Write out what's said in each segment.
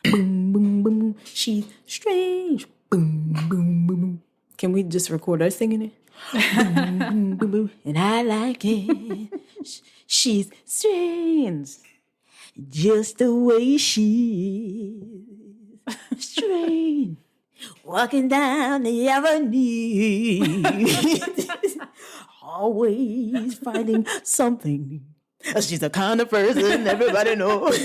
Boom, boom, boom. She's strange. Boom, boom, boom, boom. Can we just record us singing it? Boom, boom, boom, boom. And I like it. She's strange. Just the way she is. Strange. Walking down the avenue. Always finding something. She's the kind of person everybody knows.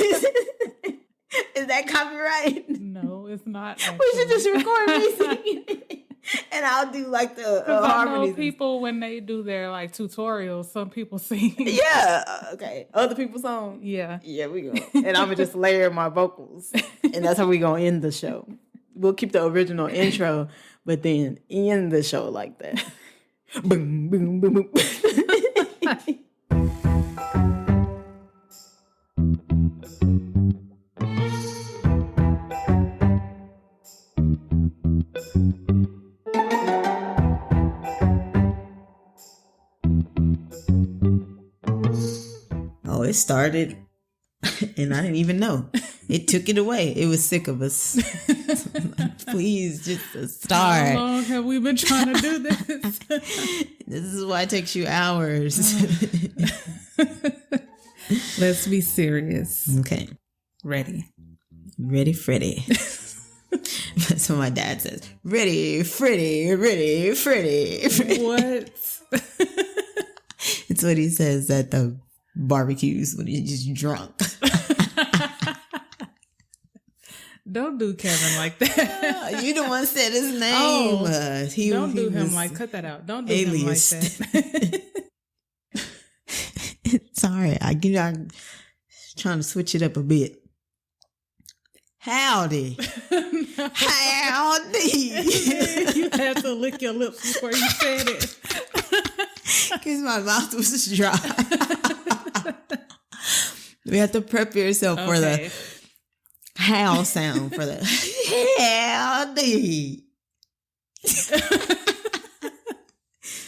Is that copyright? No, it's not. Actually. We should just record me singing it. And I'll do like the harmonies. I know people, when they do their like tutorials, some people sing. Yeah. Okay. Other people's songs? Yeah. Yeah, we go. And I'm going to just layer my vocals. And that's how we going to end the show. We'll keep the original intro, but then end the show like that. Boom, boom, boom, boom. Oh, it started, and I didn't even know. It took it away. It was sick of us. Please, just start. How long have we been trying to do this? This is why it takes you hours. Let's be serious. Okay. Ready, Freddy. That's what my dad says. Ready, Freddy, ready, Freddy. What? It's what he says at the barbecues when he's just drunk. Don't do Kevin like that. You the one said his name. Don't do him like, cut that out. Don't do him like that. Sorry, I'm trying to switch it up a bit. Howdy. Howdy. You had to lick your lips before you said it. Because my mouth was dry. We have to prep yourself for the how sound for the howdy.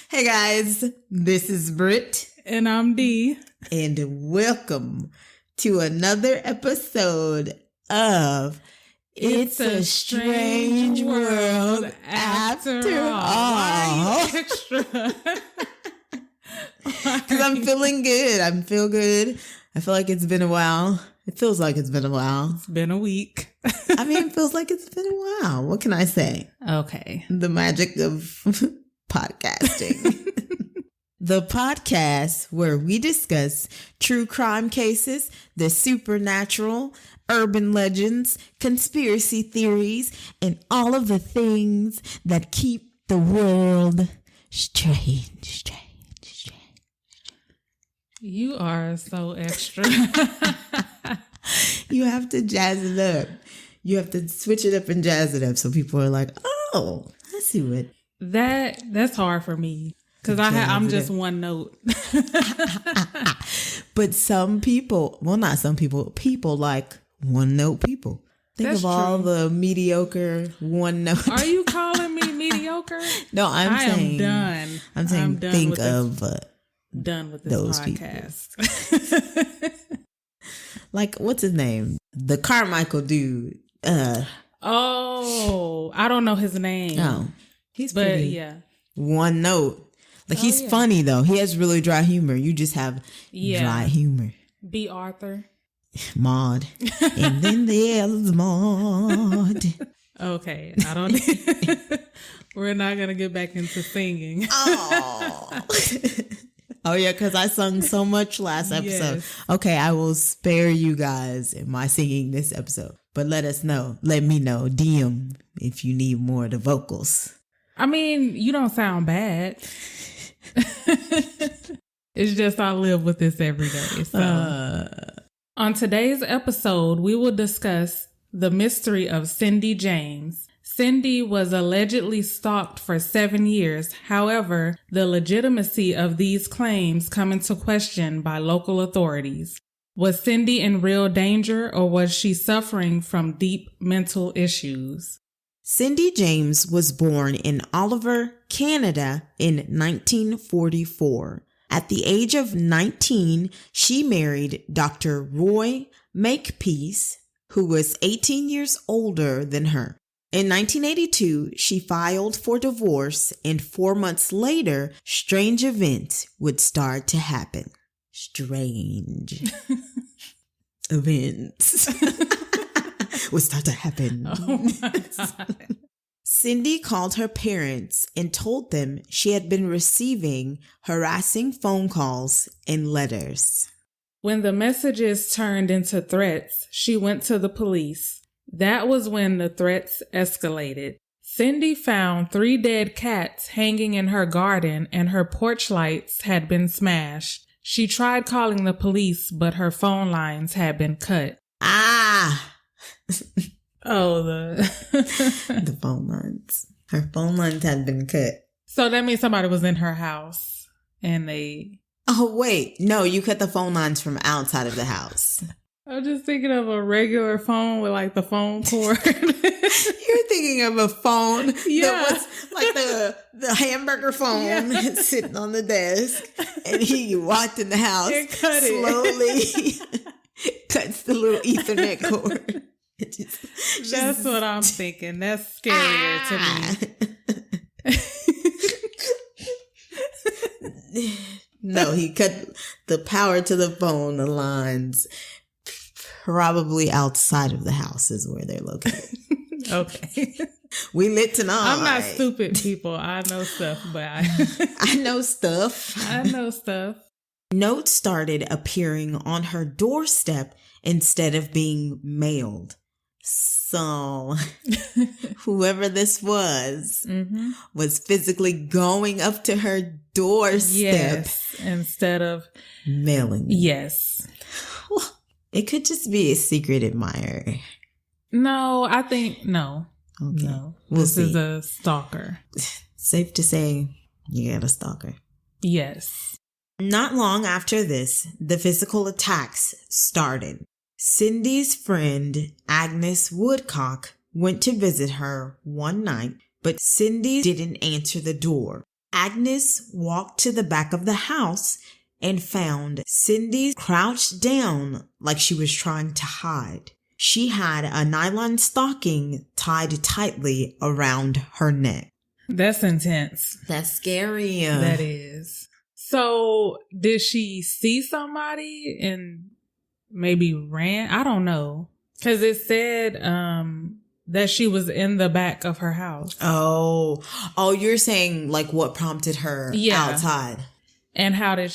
Hey guys, this is Britt. And I'm Dee. And welcome to another episode of It's a Strange World After All. Extra. Because I'm feeling good. I feel good. I feel like it's been a while. It feels like it's been a while. It's been a week. I mean, it feels like it's been a while. What can I say? Okay. The magic of podcasting. The podcast where we discuss true crime cases, the supernatural, urban legends, conspiracy theories, and all of the things that keep the world strange. You are so extra. You have to jazz it up. You have to switch it up and jazz it up so people are like, oh, I see what. That's hard for me because I'm just one note. But some people, well, not some people, people like one note people. Think That's of all true. the mediocre one note. Are you calling me mediocre? No, I am done. I'm saying I'm done think with of done with this those podcast. Like, what's his name? The Carmichael dude. Oh, I don't know his name. Oh, he's but pretty yeah. one note. Like, he's funny though. He has really dry humor. You just have dry humor. B. Arthur. Maud. And then there's Maud. Okay, I don't. We're not gonna get back into singing. Oh. Oh yeah, because I sung so much last episode. Yes. Okay, I will spare you guys my singing this episode. But let me know, DM if you need more of the vocals. I mean, you don't sound bad. It's just I live with this every day. So on today's episode, we will discuss the mystery of Cindy James. Cindy was allegedly stalked for 7 years. However, the legitimacy of these claims come into question by local authorities. Was Cindy in real danger, or was she suffering from deep mental issues? Cindy James was born in Oliver, Canada in 1944. At the age of 19, she married Dr. Roy Makepeace, who was 18 years older than her. In 1982, she filed for divorce, and 4 months later, strange events would start to happen. Strange events would start to happen. Oh my God. Cindy called her parents and told them she had been receiving harassing phone calls and letters. When the messages turned into threats, she went to the police. That was when the threats escalated. Cindy found 3 dead cats hanging in her garden and her porch lights had been smashed. She tried calling the police, but her phone lines had been cut. Ah! Oh, The phone lines. Her phone lines had been cut. So that means somebody was in her house and they... Oh, wait. No, you cut the phone lines from outside of the house. I'm just thinking of a regular phone with like the phone cord. You're thinking of a phone Yeah. that was like the hamburger phone sitting on the desk, and he walked in the house And cut slowly, cuts the little Ethernet cord. That's what I'm thinking. That's scarier to me. No, he cut the power to the phone, the lines, probably outside of the house is where they're located. Okay. We lit tonight. I'm not stupid, people. I know stuff, but I know stuff. I know stuff. Notes started appearing on her doorstep instead of being mailed. So whoever this was physically going up to her doorstep. Yes, instead of mailing. Yes. It could just be a secret admirer. No, I think no. Okay. No. We'll This is see. a stalker. Safe to say you got a stalker. Yes. Not long after this, the physical attacks started. Cindy's friend, Agnes Woodcock, went to visit her one night, but Cindy didn't answer the door. Agnes walked to the back of the house and found Cindy crouched down like she was trying to hide. She had a nylon stocking tied tightly around her neck. That's intense. That's scary. That is. So did she see somebody and maybe ran? I don't know. Because it said that she was in the back of her house. Oh, you're saying like what prompted her outside. And how did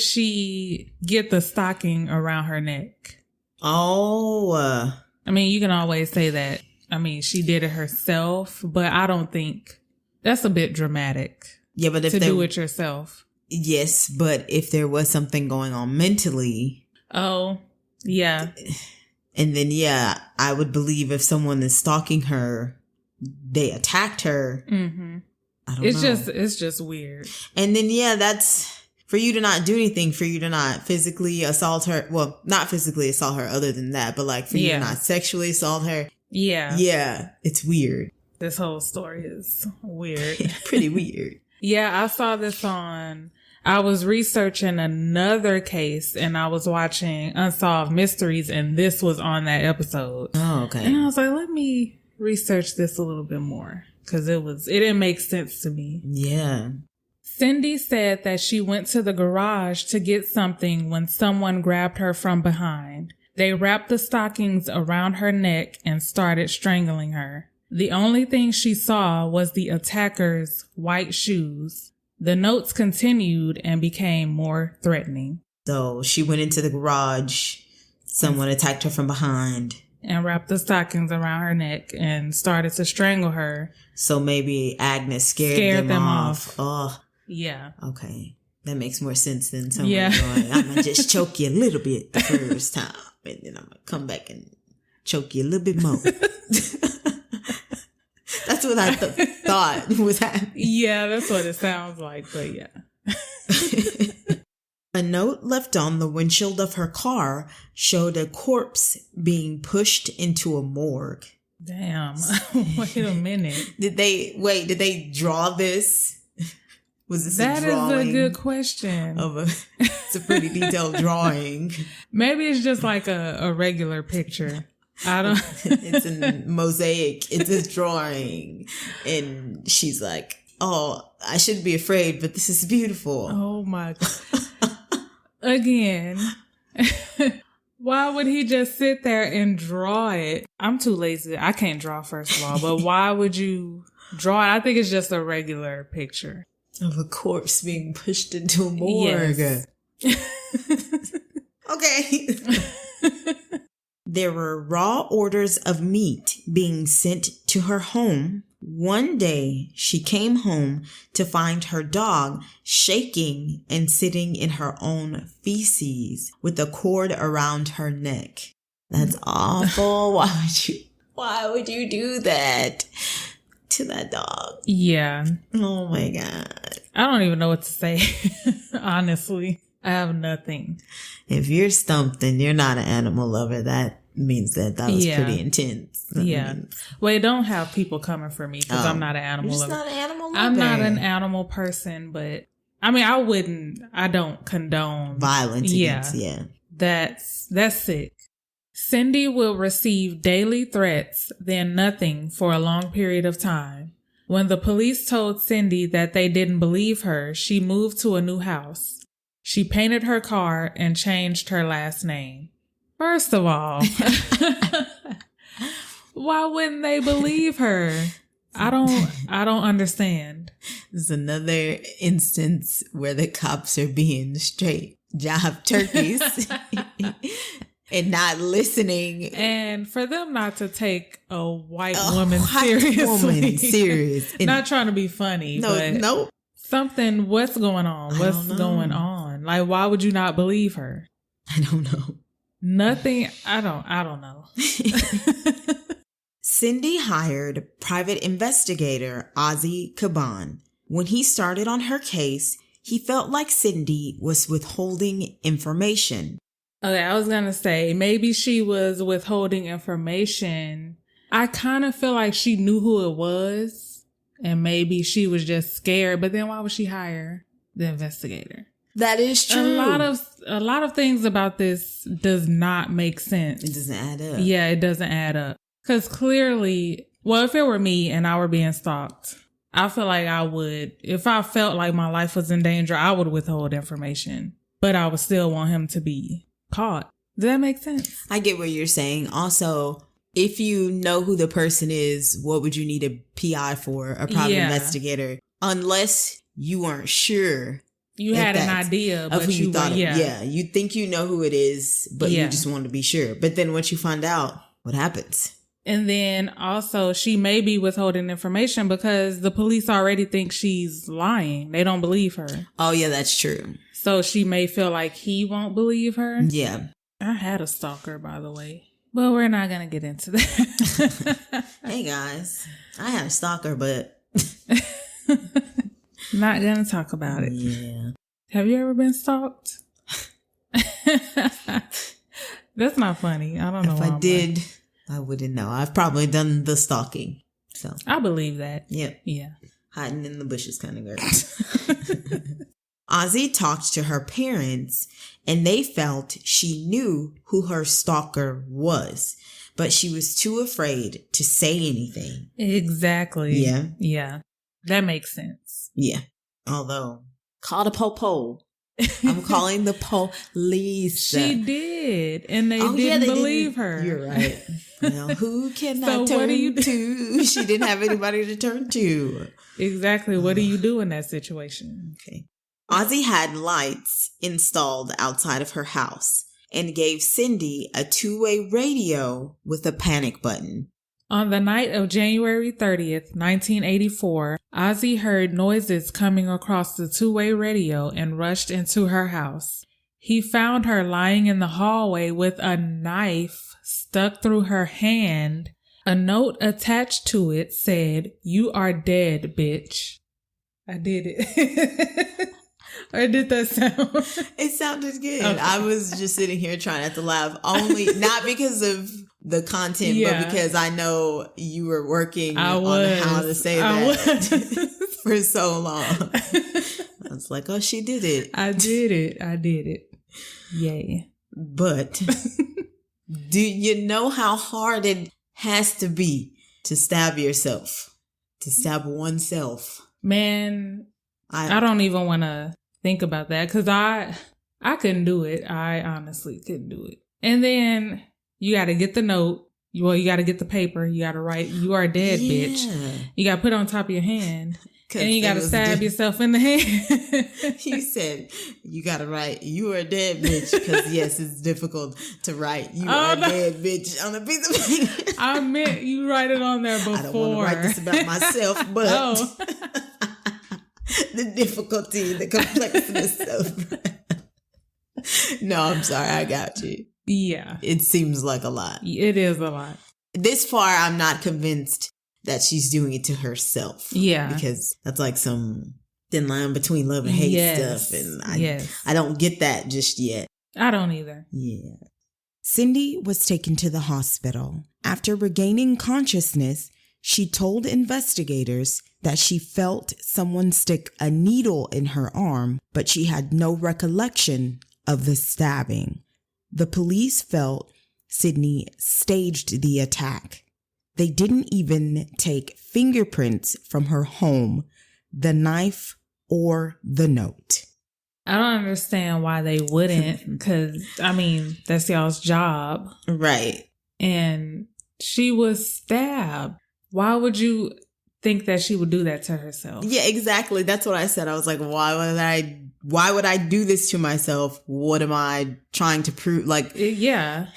she get the stocking around her neck? Oh. I mean, you can always say that. I mean, she did it herself, but I don't think that's a bit dramatic. Yeah, but if to do it yourself. Yes, but if there was something going on mentally. Oh, yeah. And then, I would believe if someone is stalking her, they attacked her. Mm-hmm. I don't know. It's just weird. And then, that's for you to not do anything, for you to not physically assault her. Well, not physically assault her other than that, but like for you to not sexually assault her. Yeah. Yeah, it's weird. This whole story is weird. Pretty weird. Yeah, I saw this I was researching another case and I was watching Unsolved Mysteries and this was on that episode. Oh, okay. And I was like, let me research this a little bit more because it didn't make sense to me. Yeah. Cindy said that she went to the garage to get something when someone grabbed her from behind. They wrapped the stockings around her neck and started strangling her. The only thing she saw was the attacker's white shoes. The notes continued and became more threatening. So she went into the garage. Someone attacked her from behind. And wrapped the stockings around her neck and started to strangle her. So maybe Agnes scared them off. Oh. Yeah. Okay. That makes more sense than someone going, I'm going to just choke you a little bit the first time. And then I'm going to come back and choke you a little bit more. That's what I thought was happening. Yeah, that's what it sounds like, but yeah. A note left on the windshield of her car showed a corpse being pushed into a morgue. Damn. Wait a minute. Did they draw this? Was this That a drawing? is a good question. It's a pretty detailed drawing. Maybe it's just like a regular picture. I don't. It's a mosaic. It's a drawing. And she's like, oh, I shouldn't be afraid, but this is beautiful. Oh my God. Again. Why would he just sit there and draw it? I'm too lazy. I can't draw, first of all. But why would you draw it? I think it's just a regular picture. Of a corpse being pushed into a morgue. Yes. Okay. There were raw orders of meat being sent to her home. One day, she came home to find her dog shaking and sitting in her own feces with a cord around her neck. That's awful. Why would you do that to that dog? Yeah. Oh my God. I don't even know what to say. Honestly, I have nothing. If you're stumped and you're not an animal lover, that means that was pretty intense. Yeah. Well, don't have people coming for me because I'm not an animal lover. Not an animal lover. I'm not an animal person, but I mean, I don't condone violence against, That's sick. Cindy will receive daily threats, then nothing for a long period of time. When the police told Cindy that they didn't believe her, she moved to a new house. She painted her car and changed her last name. First of all, why wouldn't they believe her? I don't understand. This is another instance where the cops are being straight job turkeys and not listening. And for them not to take a white woman seriously. Not trying to be funny, but something, what's going on? What's going on? Like, why would you not believe her? I don't know. Nothing. I don't know. Cindy hired private investigator Ozzy Caban. When he started on her case, he felt like Cindy was withholding information. Okay, I was going to say, maybe she was withholding information. I kind of feel like she knew who it was, and maybe she was just scared. But then why would she hire the investigator? That is true. A lot of things about this does not make sense. It doesn't add up. Yeah, it doesn't add up. Because clearly, well, if it were me and I were being stalked, I feel like I would, if I felt like my life was in danger, I would withhold information. But I would still want him to be caught. Does that make sense? I get what you're saying. Also, if you know who the person is, what would you need a PI for, a private investigator? Unless you weren't sure. You had an idea of who you thought. You think you know who it is, but you just want to be sure. But then once you find out, what happens? And then also she may be withholding information because the police already think she's lying. They don't believe her. Oh, yeah, that's true. So she may feel like he won't believe her. Yeah. I had a stalker, by the way. But we're not going to get into that. Hey, guys. I had a stalker, but... Not going to talk about it. Yeah. Have you ever been stalked? That's not funny. I don't know. If I did, I wouldn't know. I've probably done the stalking. So I believe that. Yep. Yeah. Hiding in the bushes kind of girl. Ozzy talked to her parents and they felt she knew who her stalker was, but she was too afraid to say anything. Exactly. Yeah. Yeah. That makes sense. Yeah. Although, call the po-po. I'm calling the police. She did. And they didn't believe her. You're right. Well, who can I turn to? She didn't have anybody to turn to. Exactly. What do you do in that situation? Okay. Ozzy had lights installed outside of her house and gave Cindy a two-way radio with a panic button. On the night of January 30th, 1984, Ozzy heard noises coming across the two-way radio and rushed into her house. He found her lying in the hallway with a knife stuck through her hand. A note attached to it said, "You are dead, bitch." I did it. Or did that sound? It sounded good. Okay. I was just sitting here trying not to laugh. Only, not because of the content, but because I know you were working on how to say that for so long. Sounds like, oh, she did it. I did it. Yay. But do you know how hard it has to be to stab yourself? To stab oneself? Man, I don't even want to think about that because I couldn't do it. I honestly couldn't do it. And then you got to get the note. Well, you got to get the paper. You got to write, "You are dead, bitch." You got to put it on top of your hand. And you got to stab yourself in the hand. You said, you got to write, "You are dead, bitch." Because, yes, it's difficult to write, "You are dead, bitch," on a piece of paper. I meant you write it on there before. I don't want to write this about myself, but the difficulty, the complexness of... No, I'm sorry. I got you. Yeah. It seems like a lot. It is a lot. This far, I'm not convinced that she's doing it to herself. Yeah. Because that's like some thin line between love and hate stuff. And I don't get that just yet. I don't either. Yeah. Cindy was taken to the hospital. After regaining consciousness, she told investigators that she felt someone stick a needle in her arm, but she had no recollection of the stabbing. The police felt Sydney staged the attack. They didn't even take fingerprints from her home, the knife, or the note. I don't understand why they wouldn't, because, I mean, that's y'all's job. Right. And she was stabbed. Why would you think that she would do that to herself? Yeah, exactly. That's what I said. I was like, why would I do this to myself? What am I trying to prove? Like, yeah.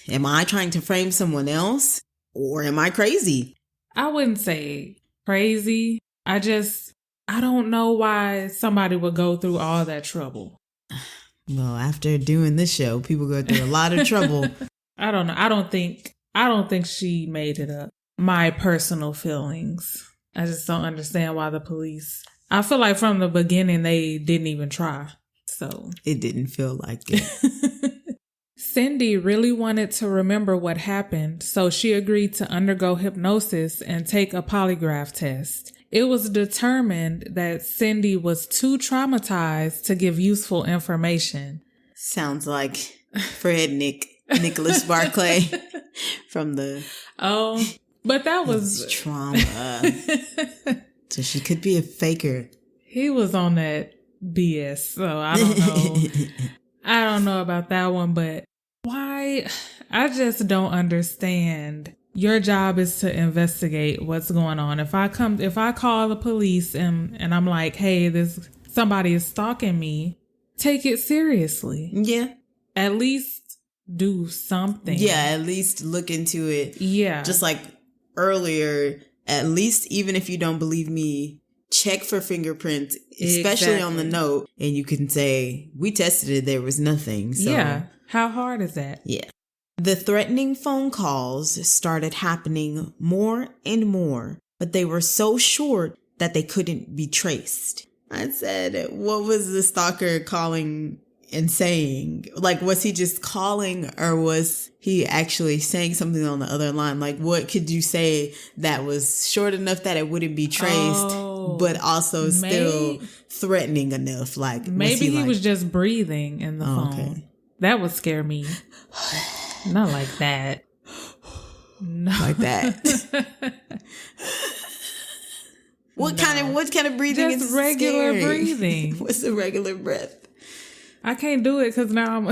Am I trying to frame someone else? Or am I crazy? I wouldn't say crazy. I don't know why somebody would go through all that trouble. Well, after doing this show, people go through a lot of trouble. I don't know. I don't think she made it up. My personal feelings. I just don't understand why the police... I feel like from the beginning, they didn't even try. So it didn't feel like it. Cindy really wanted to remember what happened, so she agreed to undergo hypnosis and take a polygraph test. It was determined that Cindy was too traumatized to give useful information. Sounds like Fred Nicholas Barclay from the... Oh, but that was... trauma. So she could be a faker. He was on that BS, so I don't know. I don't know about that one, but why? I just don't understand. Your job is to investigate what's going on. If I call the police and I'm like, hey, somebody is stalking me, take it seriously. Yeah. At least do something. Yeah, at least look into it. Yeah. Just like earlier, at least even if you don't believe me, check for fingerprints, especially on the note, and you can say, we tested it, there was nothing. So, yeah. How hard is that? Yeah. The threatening phone calls started happening more and more, but they were so short that they couldn't be traced. I said, what was the stalker calling and saying? Like, was he just calling or was he actually saying something on the other line? Like, what could you say that was short enough that it wouldn't be traced, but also still threatening enough? Like, maybe he was just breathing in the phone. Okay. That would scare me. Not like that. No. Like that. What kind of breathing just is regular scary? Breathing. What's a regular breath? I can't do it because now I'm...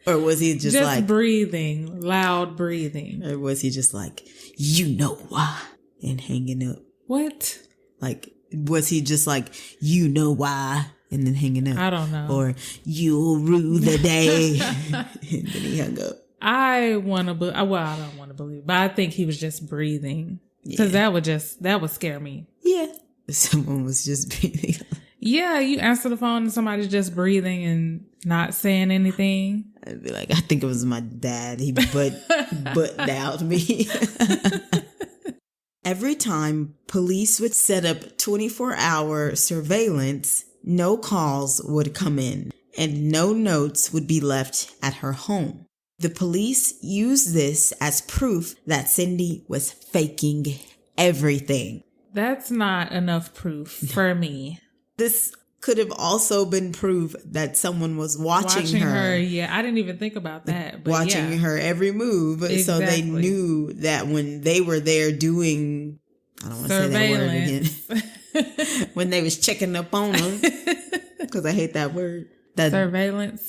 Or was he just like... breathing, loud breathing. Or was he just like, you know why, and hanging up? What? Like, was he just like, you know why, and then hanging up? I don't know. Or, you'll rue the day, and then he hung up. I want to believe... Well, I don't want to believe, but I think he was just breathing. Because that would scare me. Yeah. If someone was just breathing. Yeah, you answer the phone and somebody's just breathing and not saying anything. I'd be like, I think it was my dad. He butt-dialed me. Every time police would set up 24-hour surveillance, no calls would come in and no notes would be left at her home. The police used this as proof that Cindy was faking everything. That's not enough proof for me. this could have also been proof that someone was watching her. Yeah, I didn't even think about that. But watching her every move. Exactly. So they knew that when they were there doing, I don't want to say that word again, when they was checking up on them, because I hate that word. That surveillance.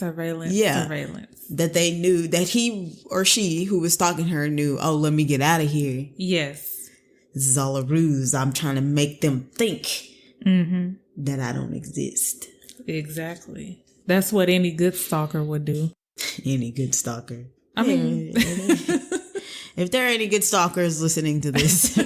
That they knew that he or she who was stalking her knew, oh, let me get out of here. Yes. This is all a ruse. I'm trying to make them think that I don't exist. Exactly. That's what any good stalker would do. Any good stalker. I mean, if there are any good stalkers listening to this,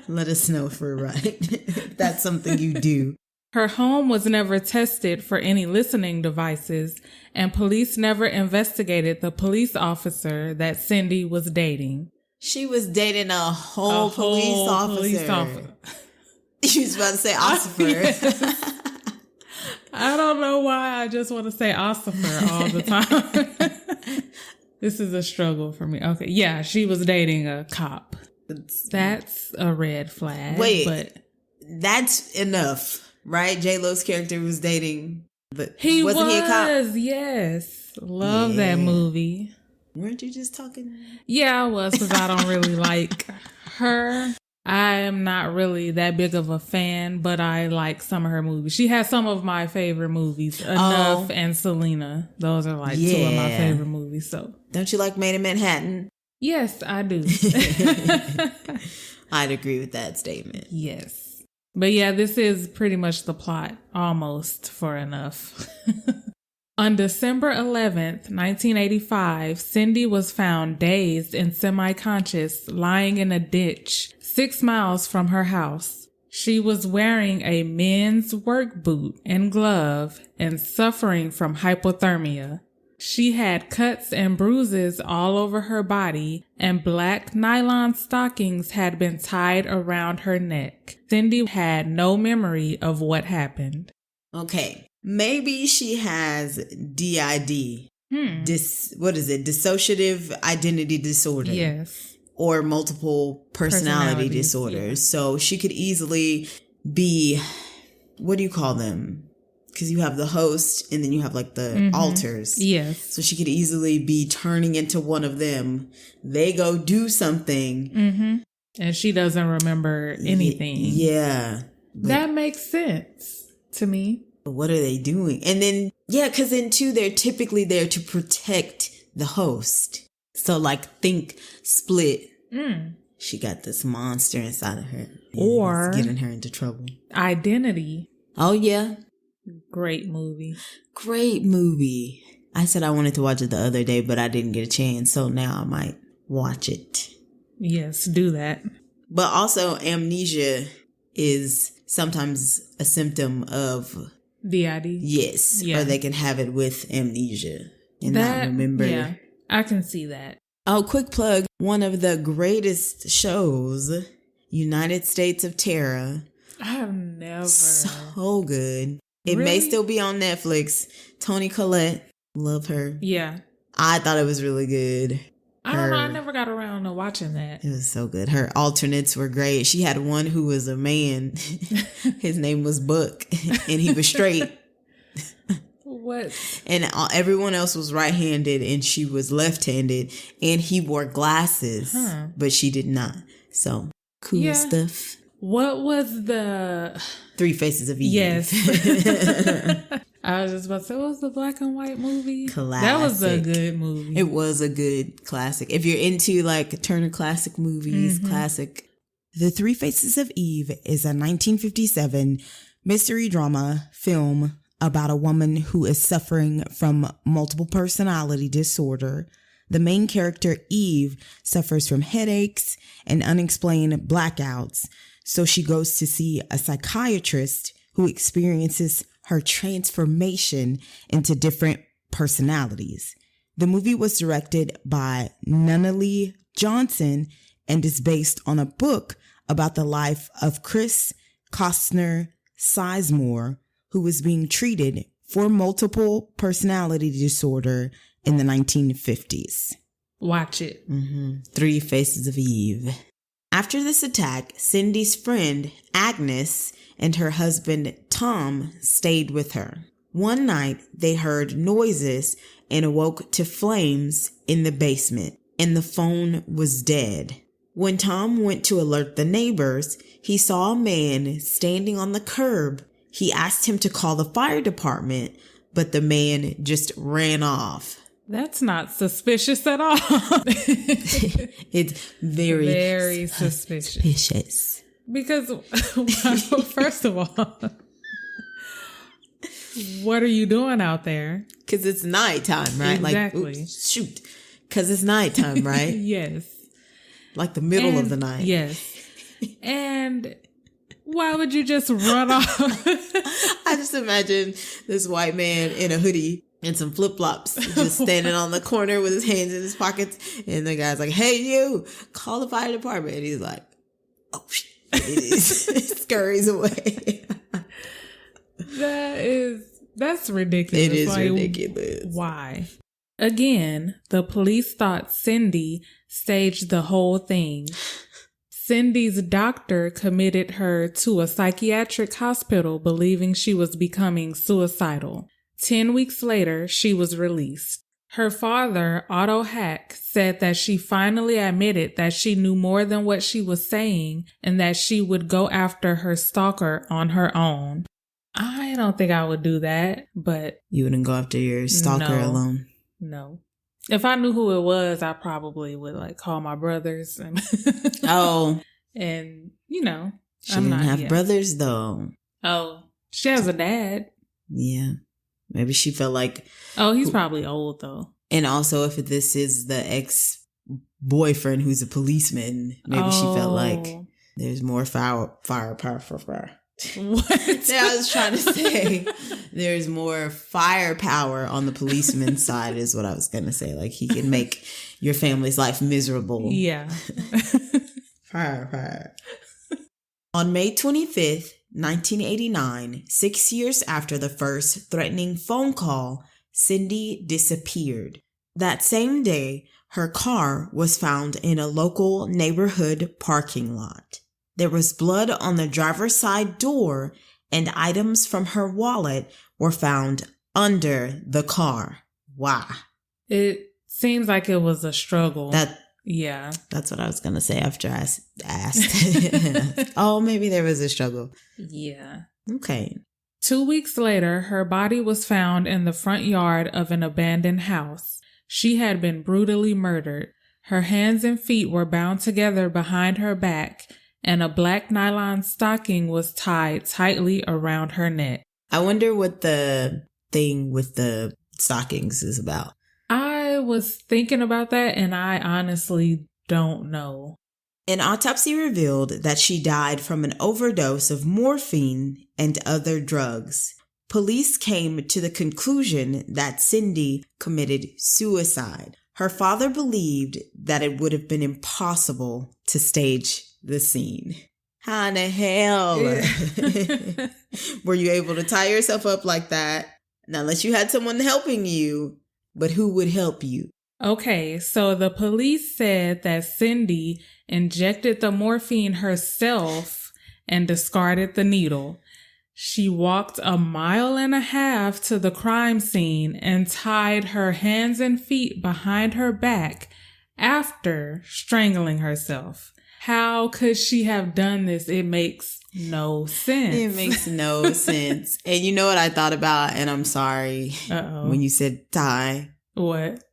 let us know if we're right. If that's something you do. Her home was never tested for any listening devices, and police never investigated the police officer that Cindy was dating. She was dating a whole police officer. She was about to say officer. I don't know why I just want to say officer all the time. This is a struggle for me. Okay. Yeah, she was dating a cop. That's a red flag. Wait, but that's enough, right? J-Lo's character was dating, but he wasn't he a cop? Yes. Love that movie. Weren't you just talking? Yeah, I was, because I don't really like her. I am not really that big of a fan, but I like some of her movies. She has some of my favorite movies, Enough and Selena. Those are like two of my favorite movies. So, don't you like Made in Manhattan? Yes, I do. I'd agree with that statement. Yes. But yeah, this is pretty much the plot, almost, for Enough. On December 11th, 1985, Cindy was found dazed and semi-conscious, lying in a ditch 6 miles from her house. She was wearing a men's work boot and glove and suffering from hypothermia. She had cuts and bruises all over her body, and black nylon stockings had been tied around her neck. Cindy had no memory of what happened. Okay. Maybe she has DID. What is it? Dissociative identity disorder. Yes. Or multiple personality disorders. Yeah. So she could easily be, what do you call them? Because you have the host and then you have like the alters. Yes. So she could easily be turning into one of them. They go do something. And she doesn't remember anything. Yeah. That makes sense to me. What are they doing? And then, because then too, they're typically there to protect the host. So like think Split. She got this monster inside of her. Or it's getting her into trouble. Identity. Oh yeah. Great movie. I said I wanted to watch it the other day, but I didn't get a chance. So now I might watch it. Yes, do that. But also amnesia is sometimes a symptom of DID. Yes. Yeah. Or they can have it with amnesia and not remember. Yeah, I can see that. Oh, quick plug. One of the greatest shows, United States of Terror. I've never. So good. It may still be on Netflix. Toni Collette. Love her. Yeah. I thought it was really good. I don't know. I never got around to watching that. It was so good. Her alternates were great. She had one who was a man. His name was Buck, and he was straight. What? And everyone else was right-handed, and she was left-handed, and he wore glasses, but she did not. So, cool stuff. What was the... Three Faces of Eve. Yes. I was just about to say, what was the black and white movie? Classic. That was a good movie. It was a good classic. If you're into like Turner Classic Movies, classic. The Three Faces of Eve is a 1957 mystery drama film about a woman who is suffering from multiple personality disorder. The main character, Eve, suffers from headaches and unexplained blackouts. So she goes to see a psychiatrist who experiences her transformation into different personalities. The movie was directed by Nunnally Johnson and is based on a book about the life of Chris Costner Sizemore, who was being treated for multiple personality disorder in the 1950s. Watch it. Three Faces of Eve. After this attack, Cindy's friend, Agnes, and her husband, Tom, stayed with her. One night, they heard noises and awoke to flames in the basement, and the phone was dead. When Tom went to alert the neighbors, he saw a man standing on the curb. He asked him to call the fire department, but the man just ran off. That's not suspicious at all. It's very suspicious. Because, well, first of all, what are you doing out there? Because it's nighttime, right? Exactly. Like, oops, shoot. Because it's nighttime, right? Yes. Like the middle of the night. Yes. And why would you just run off? I just imagine this white man in a hoodie and some flip-flops just standing on the corner with his hands in his pockets. And the guy's like, hey, you, call the fire department. And he's like, oh, shit. It scurries away. That's ridiculous. It is ridiculous. Why? Again, the police thought Cindy staged the whole thing. Cindy's doctor committed her to a psychiatric hospital believing she was becoming suicidal. 10 weeks later, she was released. Her father, Otto Hack, said that she finally admitted that she knew more than what she was saying and that she would go after her stalker on her own. I don't think I would do that, but... You wouldn't go after your stalker alone? No. If I knew who it was, I probably would call my brothers. And Oh. And, She didn't have brothers, though. Oh, she has a dad. Yeah. Maybe she felt like... Oh, he's probably old, though. And also, if this is the ex-boyfriend who's a policeman, maybe she felt like there's more firepower for her. What? I was trying to say there's more firepower on the policeman's side is what I was going to say. Like, he can make your family's life miserable. Yeah. Fire. On May 25th, 1989, 6 years after the first threatening phone call, Cindy disappeared. That same day, her car was found in a local neighborhood parking lot. There was blood on the driver's side door, and items from her wallet were found under the car. Why? It seems like it was a struggle. Yeah. That's what I was going to say after I asked. Oh, maybe there was a struggle. Yeah. Okay. 2 weeks later, her body was found in the front yard of an abandoned house. She had been brutally murdered. Her hands and feet were bound together behind her back, and a black nylon stocking was tied tightly around her neck. I wonder what the thing with the stockings is about. I was thinking about that, and I honestly don't know. An autopsy revealed that she died from an overdose of morphine and other drugs. Police came to the conclusion that Cindy committed suicide. Her father believed that it would have been impossible to stage the scene. How in the hell were you able to tie yourself up like that? Now, unless you had someone helping you, but who would help you? Okay, so the police said that Cindy injected the morphine herself and discarded the needle. She walked 1.5 miles to the crime scene and tied her hands and feet behind her back after strangling herself. How could she have done this? It makes no sense. It makes no sense. And you know what I thought about, and I'm sorry, when you said tie. What?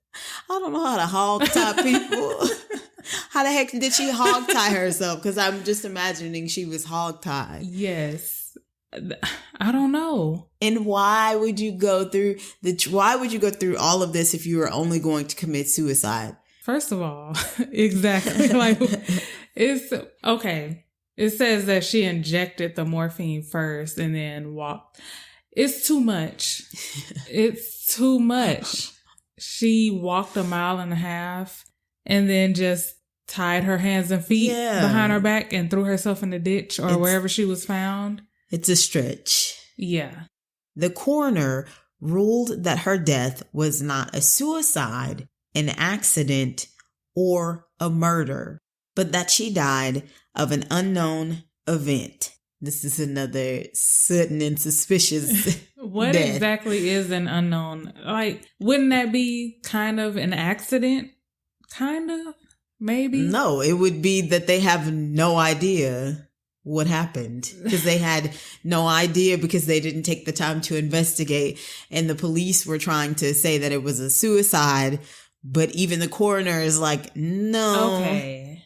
I don't know how to hog tie people. How the heck did she hog tie herself? Because I'm just imagining she was hog tied. Yes. I don't know. And why would you go through all of this if you were only going to commit suicide? First of all, exactly. It's okay. It says that she injected the morphine first and then walked. It's too much. It's too much. She walked 1.5 miles and then just tied her hands and feet behind her back and threw herself in the ditch or wherever she was found. It's a stretch. Yeah. The coroner ruled that her death was not a suicide, an accident, or a murder. but that she died of an unknown event. This is another sudden and suspicious What death. exactly is an unknown? Like, wouldn't that be kind of an accident? Kind of? Maybe? No, it would be that they have no idea what happened, because they had no idea because they didn't take the time to investigate, and the police were trying to say that it was a suicide, but even the coroner is like, no. Okay.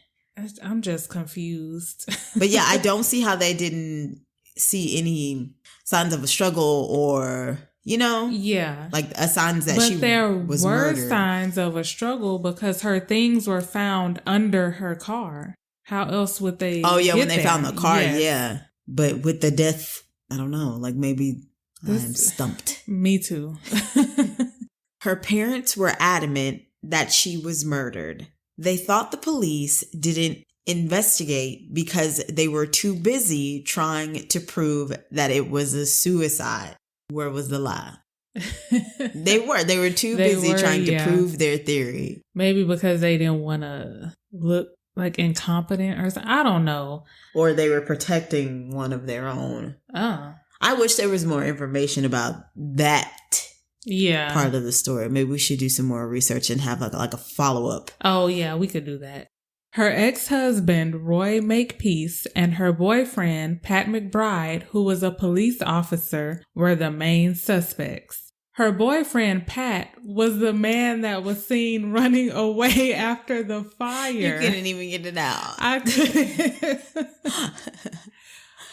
I'm just confused. But yeah, I don't see how they didn't see any signs of a struggle or, Yeah. like signs that but she there was were murdered. signs of a struggle because her things were found under her car. How else would they? Oh yeah, when get they there? found the car, Yes. yeah. But with the death, I don't know. Like maybe I'm stumped. Me too. Her parents were adamant that she was murdered. They thought the police didn't investigate because they were too busy trying to prove that it was a suicide. Where was the lie? They were too busy trying to prove their theory. Maybe because they didn't want to look like incompetent or something. I don't know. Or they were protecting one of their own. Oh. I wish there was more information about that part of the story. Maybe we should do some more research and have like a follow-up. Oh, yeah, we could do that. Her ex-husband, Roy Makepeace, and her boyfriend, Pat McBride, who was a police officer, were the main suspects. Her boyfriend, Pat, was the man that was seen running away after the fire. You couldn't even get it out. I couldn't.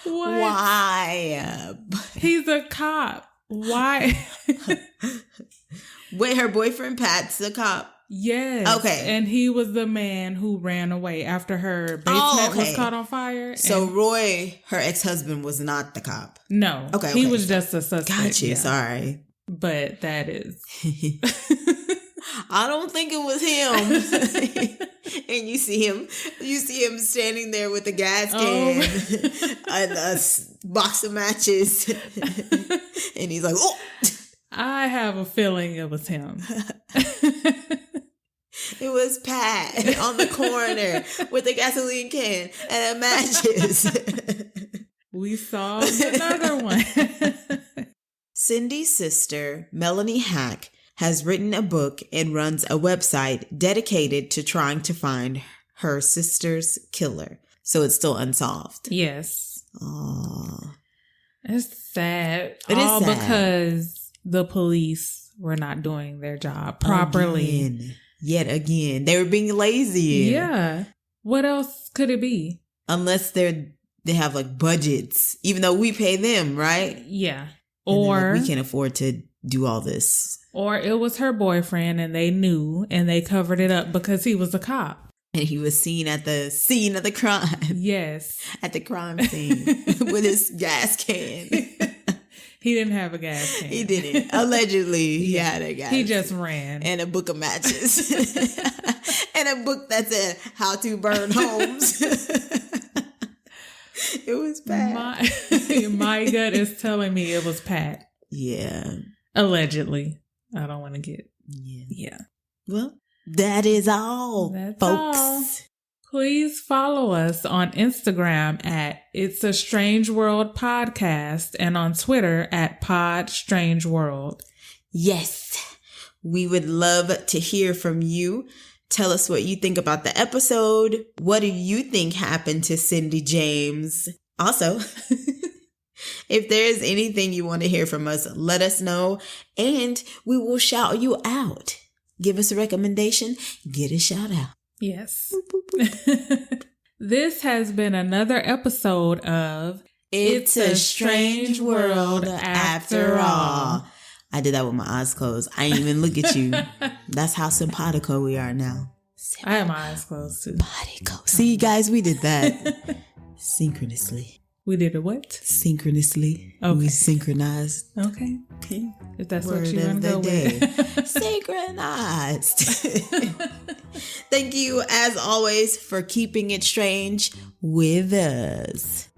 What? Why? He's a cop. Why? Wait, her boyfriend Pat's a cop? Yes. Okay. And he was the man who ran away after her basement was caught on fire. So Roy, her ex-husband, was not the cop? No. Okay. He was just a suspect. Gotcha. Yeah. Sorry. But that is. I don't think it was him. And you see him standing there with a gas can and a box of matches. And he's like, oh. I have a feeling it was him. It was Pat on the corner with a gasoline can and matches. We saw another one. Cindy's sister, Melanie Hack, has written a book and runs a website dedicated to trying to find her sister's killer. So it's still unsolved. Yes. Oh, It's sad. It is sad. Because the police were not doing their job properly. Yet again. They were being lazy. Yeah. What else could it be? Unless they have like budgets, even though we pay them, right? Yeah. Or we can't afford to do all this. Or it was her boyfriend and they knew and they covered it up because he was a cop. And he was seen at the scene of the crime. Yes. At the crime scene with his gas can. He didn't have a gas can. He didn't. Allegedly, he had a gas He just ran. and a book of matches. And a book that said how to burn homes. It was bad. My gut is telling me it was Pat. Yeah. Allegedly. I don't want to get... Yeah. Well, that is all, That's folks. all. Please follow us on Instagram at It's a Strange World Podcast and on Twitter at Pod Strange World. Yes. We would love to hear from you. Tell us what you think about the episode. What do you think happened to Cindy James? Also, if there is anything you want to hear from us, let us know and we will shout you out. Give us a recommendation, get a shout out. Yes. This has been another episode of It's a Strange World After All. I did that with my eyes closed. I didn't even look at you. That's how simpatico we are now. I have my eyes closed too. Simpatico. See, guys, we did that synchronously. We did a what? Synchronously. Okay. We synchronized. Okay. If that's Word what you want of to the go day. with. Synchronized. Thank you, as always, for keeping it strange with us.